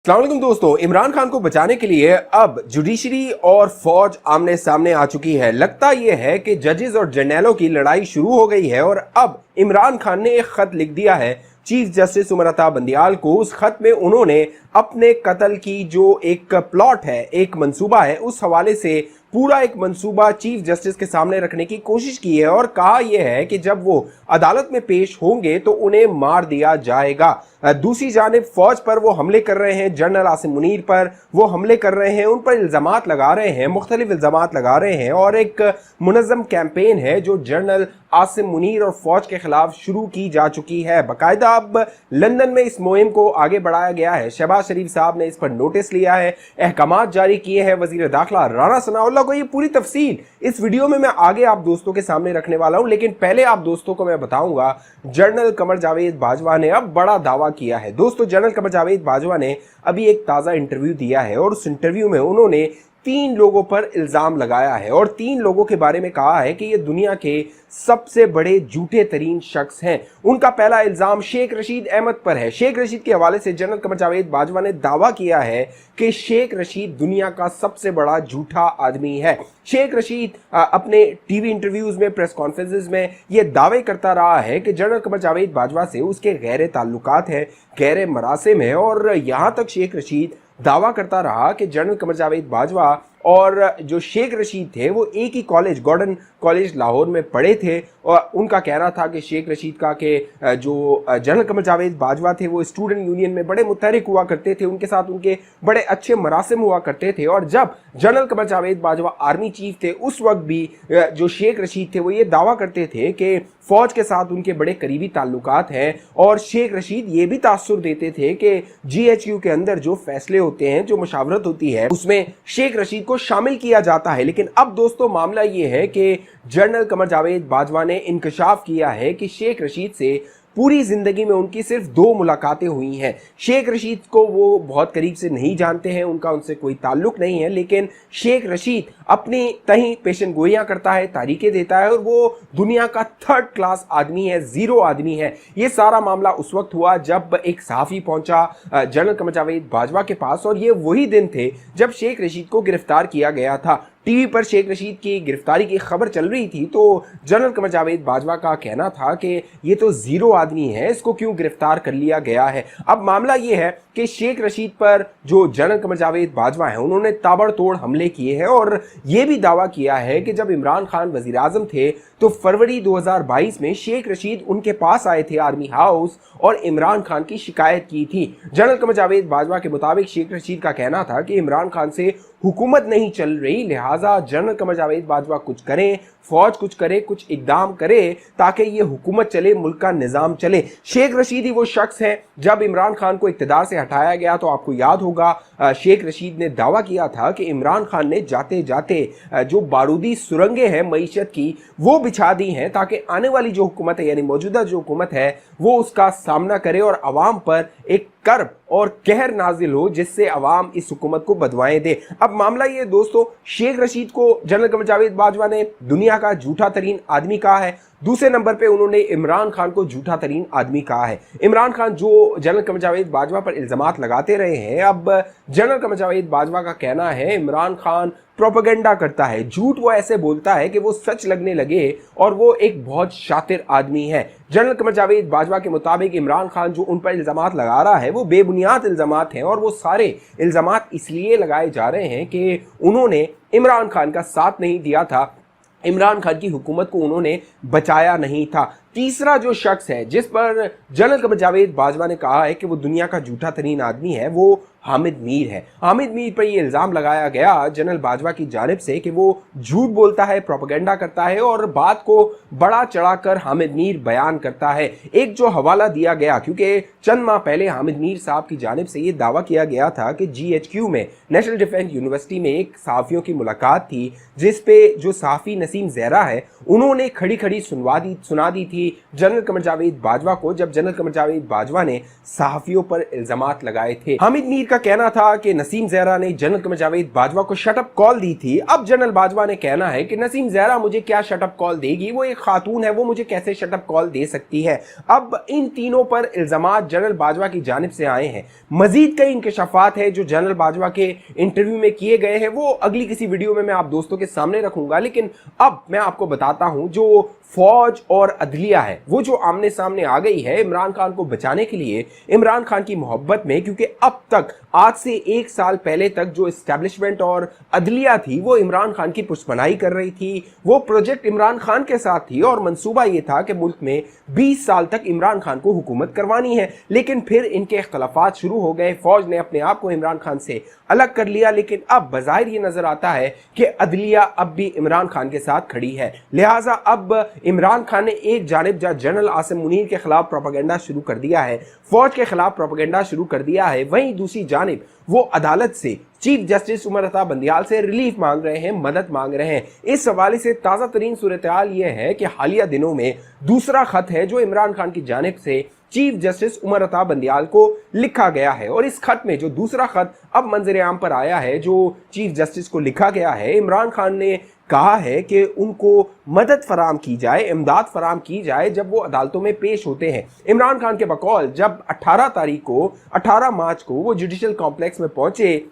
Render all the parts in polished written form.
अस्सलाम वालेकुम दोस्तों, इमरान खान को बचाने के लिए अब जुडिशरी और फौज आमने सामने आ चुकी है। लगता यह है कि जजेस और जर्नैलों की लड़ाई शुरू हो गई है और अब इमरान खान ने एक खत लिख दिया है चीफ जस्टिस उमर अता बंदियाल को। उस खत में उन्होंने अपने कत्ल की जो एक प्लॉट है, एक मंसूबा है, उस हवाले से पूरा एक मंसूबा चीफ जस्टिस के सामने रखने की कोशिश की है और कहा यह है कि जब वो अदालत में पेश होंगे तो उन्हें मार दिया जाएगा। दूसरी जानिब फौज पर वो हमले कर रहे हैं, जनरल आसिम मुनीर पर वो हमले कर रहे हैं, उन पर इल्जामात लगा रहे हैं, मुख्तलिफ इल्जामात लगा रहे हैं और एक मुनज़्ज़म कैंपेन है जो जनरल आसिम मुनीर और फौज के खिलाफ शुरू की जा चुकी है। बाकायदा अब लंदन में इस मुहिम को आगे बढ़ाया गया है। शहबाज शरीफ साहब ने इस पर नोटिस लिया है, अहकामात जारी किए हैं वजीर दाखिला राना सनाउल्लाह को। ये पूरी तफसील इस वीडियो में मैं आगे आप दोस्तों के सामने रखने वाला हूं, लेकिन पहले आप दोस्तों को मैं बताऊंगा जनरल कमर जावेद बाजवा ने अब बड़ा दावा किया है। दोस्तों, जनरल कमर जावेद बाजवा ने अभी एक ताज़ा इंटरव्यू दिया है और उस इंटरव्यू में उन्होंने 3 लोगों पर इल्ज़ाम लगाया है और 3 लोगों के बारे में कहा है कि ये दुनिया के सबसे बड़े झूठे तरीन शख्स हैं। उनका पहला इल्ज़ाम शेख रशीद अहमद पर है। शेख रशीद के हवाले से जनरल कमर जावेद बाजवा ने दावा किया है कि शेख रशीद दुनिया का सबसे बड़ा झूठा आदमी है। शेख रशीद अपने टीवी इंटरव्यूज में, प्रेस कॉन्फ्रेंसेस में ये दावे करता रहा है कि जनरल कमर जावेद बाजवा से उसके गहरे ताल्लुकात हैं, गहरे मरासिम हैं और यहाँ तक शेख रशीद दावा करता रहा कि जनरल कमर जावेद बाजवा और जो शेख रशीद थे वो एक ही कॉलेज, गॉर्डन कॉलेज लाहौर में पढ़े थे और उनका कहना था कि शेख रशीद का कि जो जनरल कमर जावेद बाजवा थे वो स्टूडेंट यूनियन में बड़े मुतहरिक हुआ करते थे, उनके साथ उनके बड़े अच्छे मरासिम हुआ करते थे और जब general Qamar Javed Bajwa army chief थे उस वक्त भी जो शेख रशीद थे वो ये दावा करते थे कि फौज के साथ उनके बड़े करीबी ताल्लुकात हैं और शेख रशीद ये भी तासुर देते थे कि GHQ के अंदर जो फैसले होते हैं, जो मशावरत होती है, उसमें शेख रशीद को शामिल किया जाता है। लेकिन अब दोस्तों मामला ये है कि जनरल कमर जावेद बाजवा ने इंकशाफ किया है कि शेख रशीद से पूरी जिंदगी में उनकी सिर्फ 2 मुलाकातें हुई हैं। शेख रशीद को वो बहुत करीब से नहीं जानते हैं, उनका उनसे कोई ताल्लुक नहीं है, लेकिन शेख रशीद अपनी तहीं पेशन गोइयां करता है, तारीखें देता है और वो दुनिया का 3rd क्लास आदमी है, जीरो आदमी है। ये सारा मामला उस वक्त हुआ जब एक सहाफ़ी पहुंचा जनरल कमर जावेद बाजवा के पास और ये वही दिन थे जब शेख रशीद को गिरफ्तार किया गया था। टीवी पर शेख रशीद की गिरफ्तारी की खबर चल रही थी तो जनरल कमर जावेद बाजवा का कहना था कि ये तो जीरो आदमी है, इसको क्यों गिरफ्तार कर लिया गया है। अब मामला ये है कि शेख रशीद पर जो जनरल कमर जावेद बाजवा है उन्होंने ताबड़तोड़ हमले किए हैं और ये भी दावा किया है कि जब इमरान खान वजीर आजम थे तो फरवरी 2022 में शेख रशीद उनके पास आए थे आर्मी हाउस और इमरान खान की शिकायत की थी। जनरल कमर जावेद बाजवा के मुताबिक शेख रशीद का कहना था कि इमरान खान से हुकूमत नहीं चल रही, लिहाजा जनरल कमर जावेद बाजवा कुछ करें, फौज कुछ करे, कुछ इकदाम करे ताकि ये हुकूमत चले, मुल्क का निज़ाम चले। शेख रशीद ही वो शख्स है, जब इमरान खान को इक़्तिदार से हटाया गया तो आपको याद होगा शेख रशीद ने दावा किया था कि इमरान खान ने जाते जाते जो बारूदी सुरंगें हैं मईशत की वो बिछा दी हैं ताकि आने वाली जो हुकूमत है, यानी मौजूदा जो हुकूमत है, वो उसका सामना करे और अवाम पर एक कर्ब और कहर नाजिल हो जिससे अवाम इस हुकूमत को बदवाएं दे। अब मामला ये दोस्तों, शेख रशीद को जनरल कमर जावेद बाजवा ने दुनिया का झूठा तरीन आदमी कहा है, दूसरे नंबर पे उन्होंने इमरान खान को झूठा तरीन आदमी कहा है। इमरान खान जो जनरल कमर जावेद बाजवा पर इल्जामात लगाते रहे हैं, अब जनरल कमर जावेद बाजवा का कहना है इमरान खान प्रोपेगेंडा करता है, झूठ वो ऐसे बोलता है कि वो सच लगने लगे और वो एक बहुत शातिर आदमी है। जनरल कमर जावेद बाजवा के मुताबिक इमरान खान जो उन पर इल्जामात लगा रहा है वो बेबुनियाद इल्जामात हैं और वो सारे इल्जामात इसलिए लगाए जा रहे हैं कि उन्होंने इमरान खान का साथ नहीं दिया था, इमरान खान की हुकूमत को उन्होंने बचाया नहीं था। तीसरा जो शख्स है जिस पर जनरल कमर जावेद बाजवा ने कहा है कि वो दुनिया का झूठा तरीन आदमी है वो हामिद मीर है। हामिद मीर पर ये इल्ज़ाम लगाया गया जनरल बाजवा की जानिब से कि वो झूठ बोलता है, प्रोपेगेंडा करता है और बात को बड़ा चढ़ाकर हामिद मीर बयान करता है। एक जो हवाला दिया गया, क्योंकि चंद माह पहले हामिद मीर साहब की जानिब से ये दावा किया गया था कि GHQ में, नेशनल डिफेंस यूनिवर्सिटी में एक सहाफ़ियों की मुलाकात थी जिस पे जो सहाफ़ी नसीम ज़हरा है उन्होंने खड़ी खड़ी सुना दी थी थी जनरल कमर जावेद बाजवा को, जब जनरल कमर जावेद बाजवा ने सहाफियों पर इल्जामात लगाए थे। हामिद मीर का कहना था कि नसीम जहरा ने जनरल कमर जावेद बाजवा को शटअप कॉल दी थी। अब जनरल बाजवा ने कहना है कि नसीम जहरा मुझे क्या शटअप कॉल देगी, वो एक खातून है, वो मुझे कैसे शटअप कॉल दे सकती है। अब इन तीनों पर इल्जामात जनरल बाजवा की जानिब से आए हैं। मजीद कई इंकशाफात है जो जनरल बाजवा के इंटरव्यू में किए गए हैं, वो अगली किसी वीडियो में मैं आप दोस्तों के सामने रखूंगा। लेकिन अब मैं आपको बताता हूं, जो फौज और अदलिया है वो जो आमने सामने आ गई है इमरान खान को बचाने के लिए, इमरान खान की मोहब्बत में, क्योंकि अब तक आज से 1 साल पहले तक जो एस्टेब्लिशमेंट और अदलिया थी वो इमरान खान की पुष्पनाई कर रही थी, वो प्रोजेक्ट इमरान खान के साथ थी और मंसूबा ये था कि मुल्क में 20 साल तक इमरान खान को हुकूमत करवानी है। लेकिन फिर इनके इख्तलाफात शुरू हो गए, फौज ने अपने आप को इमरान खान से अलग कर लिया। लेकिन अब बज़ाहिर ये नजर आता है कि अदलिया अब भी इमरान खान के साथ खड़ी है। लिहाजा अब इमरान खान ने एक जानिब जनरल आसिम मुनीर के खिलाफ प्रोपेगेंडा शुरू कर दिया है, फौज के खिलाफ प्रोपेगेंडा शुरू कर दिया है, वहीं दूसरी जानिब वो अदालत से चीफ जस्टिस उमर अता बंदियाल से रिलीफ मांग रहे हैं, मदद मांग रहे हैं। इस हवाले से ताज़ा तरीन सूरत हाल ये है कि हालिया दिनों में दूसरा खत है जो इमरान खान की जानिब से चीफ जस्टिस उमर अता बंदियाल को लिखा गया है। और इस खत में जो दूसरा खत अब मंजर आम पर आया है, जो चीफ जस्टिस को लिखा गया है, इमरान खान ने कहा है कि उनको मदद फराम की जाए, इमदाद फराम की जाए जब वो अदालतों में पेश होते हैं। इमरान खान के बकौल जब 18 मार्च को वो जुडिशल कॉम्प्लेक्स में पहुंचे,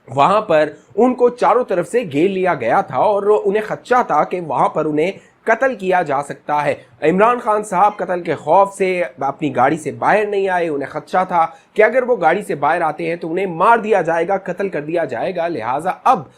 वहां पर उनको चारों तरफ से घेर लिया गया था और उन्हें खदशा था कि वहां पर उन्हें कत्ल किया जा सकता है। इमरान खान साहब कत्ल के खौफ से अपनी गाड़ी से बाहर नहीं आए, उन्हें खदशा था कि अगर वो गाड़ी से बाहर आते हैं तो उन्हें मार दिया जाएगा, कत्ल कर दिया जाएगा। लिहाजा अब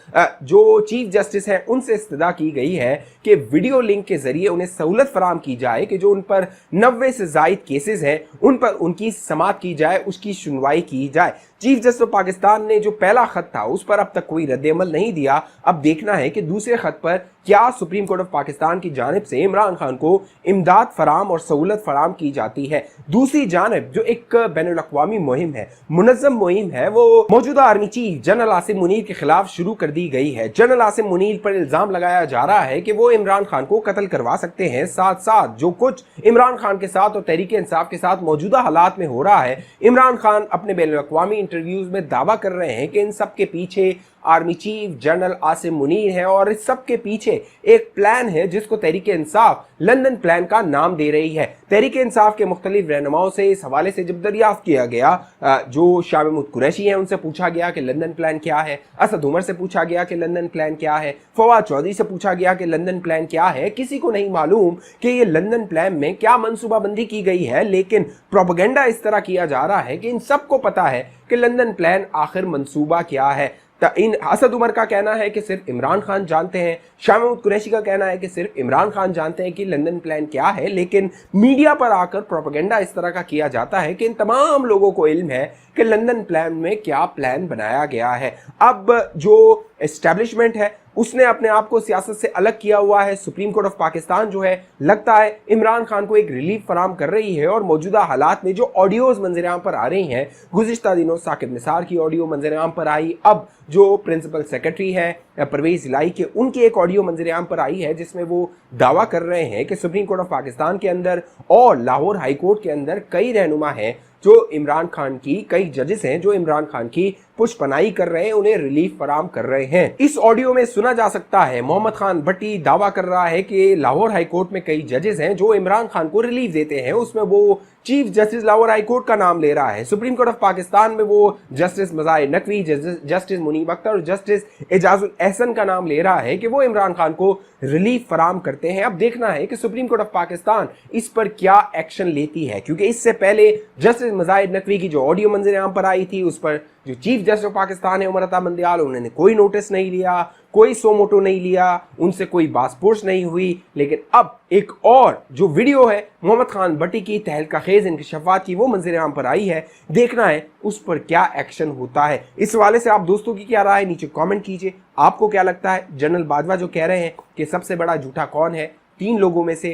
जो चीफ जस्टिस है उनसे इस्तदा की गई है कि वीडियो लिंक के जरिए उन्हें सहूलत फराम की जाए कि जो उन पर 90 से जायद केसेस हैं उन पर उनकी समाअत की जाए, उसकी सुनवाई की जाए। चीफ जस्टिस पाकिस्तान ने जो पहला खत था उस पर अब तक कोई रद्द-ए-अमल नहीं दिया। अब देखना है कि दूसरे खत पर क्या सुप्रीम कोर्ट ऑफ पाकिस्तान की जानिब से इमरान खान को इमदाद फराम और सहूलत फराम की जाती है। दूसरी जानिब जो एक बैनुल अक़वामी मुहिम है, मुनज़्ज़म मुहिम है, वो मौजूदा army chief general Asim Munir के खिलाफ शुरू कर दी गई है। जनरल आसिम मुनीर पर इल्जाम लगाया जा रहा है कि वो इमरान खान को कत्ल करवा सकते हैं। साथ साथ जो कुछ इमरान खान के साथ और तहरीक इंसाफ के साथ मौजूदा हालात में हो रहा है, इमरान खान अपने बैनुल अक़वामी इंटरव्यूज में दावा कर रहे हैं कि इन सब के पीछे army chief general Asim Munir है और इस सब के पीछे एक प्लान है जिसको तहरीक इंसाफ लंदन प्लान का नाम दे रही है। तहरीक इंसाफ के मुख्तलिफ रहनुमाओं से इस हवाले से जब दरियाफ्त किया गया, जो शाह महमूद कुरैशी हैं उनसे पूछा गया कि लंदन प्लान क्या है, असद उमर से पूछा गया कि लंदन प्लान क्या है, फवाद चौधरी से पूछा गया कि लंदन प्लान क्या है, किसी को नहीं मालूम कि ये लंदन प्लान में क्या मनसूबाबंदी की गई है। लेकिन प्रोपेगेंडा इस तरह किया जा रहा है कि इन सबको पता है कि लंदन प्लान आखिर मनसूबा क्या है। इन असद उमर का कहना है कि सिर्फ इमरान खान जानते हैं, शाह महमूद कुरैशी का कहना है कि सिर्फ इमरान खान जानते हैं कि लंदन प्लान क्या है। लेकिन मीडिया पर आकर प्रोपेगेंडा इस तरह का किया जाता है कि इन तमाम लोगों को इल्म है कि लंदन प्लान में क्या प्लान बनाया गया है। अब जो एस्टेब्लिशमेंट है उसने अपने आप को सियासत से अलग किया हुआ है। सुप्रीम कोर्ट ऑफ पाकिस्तान जो है लगता है इमरान खान को एक रिलीफ फराम कर रही है और मौजूदा हालात में जो ऑडियोज मंजर-ए-आम पर आ रही हैं, गुज़िश्ता दिनों साकिब निसार की ऑडियो मंजर-ए-आम पर आई, अब जो प्रिंसिपल सेक्रेटरी है परवेज इलाही के उनकी एक ऑडियो मंजर-ए-आम पर आई है जिसमें वो दावा कर रहे हैं कि सुप्रीम कोर्ट ऑफ पाकिस्तान के अंदर और लाहौर हाई कोर्ट के अंदर कई रहनुमा हैं जो इमरान खान की, कई जजेस हैं जो इमरान खान की पुष्पनाई कर रहे हैं, उन्हें रिलीफ फराम कर रहे हैं। इस ऑडियो में सुना जा सकता है मोहम्मद खान भट्टी दावा कर रहा है कि लाहौर हाई कोर्ट में कई जजेस हैं जो इमरान खान को रिलीफ देते हैं। उसमें वो chief justice Lahore high court का नाम ले रहा है। सुप्रीम कोर्ट ऑफ पाकिस्तान में वो जस्टिस मज़ाहिर नकवी, जस्टिस मुनीब अख्तर और जस्टिस एजाजुल एहसन का नाम ले रहा है कि वो इमरान खान को रिलीफ फराम करते हैं। अब देखना है कि सुप्रीम कोर्ट ऑफ पाकिस्तान इस पर क्या एक्शन लेती है, क्योंकि इससे पहले जस्टिस मज़ाहिर नकवी की जो ऑडियो मंजर-ए-आम पर आई थी उस पर जो चीफ जस्टिस ऑफ पाकिस्तान है उमर अता बंदियाल, उन्होंने कोई नोटिस नहीं लिया, कोई सो मोटो नहीं लिया, उनसे कोई बासपुर्स नहीं हुई। लेकिन अब एक और जो वीडियो है मोहम्मद खान भट्टी की तहलका खेज इंकशाफात की, वो मंजर-ए-आम पर आई है, देखना है उस पर क्या एक्शन होता है। इस हवाले से आप दोस्तों की क्या राय है नीचे कमेंट कीजिए। आपको क्या लगता है जनरल बाजवा जो कह रहे हैं कि सबसे बड़ा झूठा कौन है, तीन लोगों में से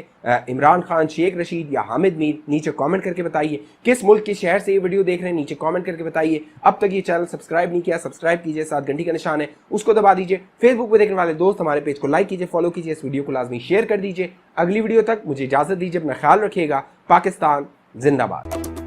इमरान खान, शेख रशीद या हामिद मीर, नीचे कमेंट करके बताइए। किस मुल्क, किस शहर से ये वीडियो देख रहे हैं, नीचे कमेंट करके बताइए। अब तक ये चैनल सब्सक्राइब नहीं किया, सब्सक्राइब कीजिए, साथ घंटी का निशान है उसको दबा दीजिए। फेसबुक पे देखने वाले दोस्त हमारे पेज को लाइक कीजिए, फॉलो कीजिए, इस वीडियो को लाजमी शेयर कर दीजिए। अगली वीडियो तक मुझे इजाजत दीजिए, अपना ख्याल रखिएगा। पाकिस्तान जिंदाबाद।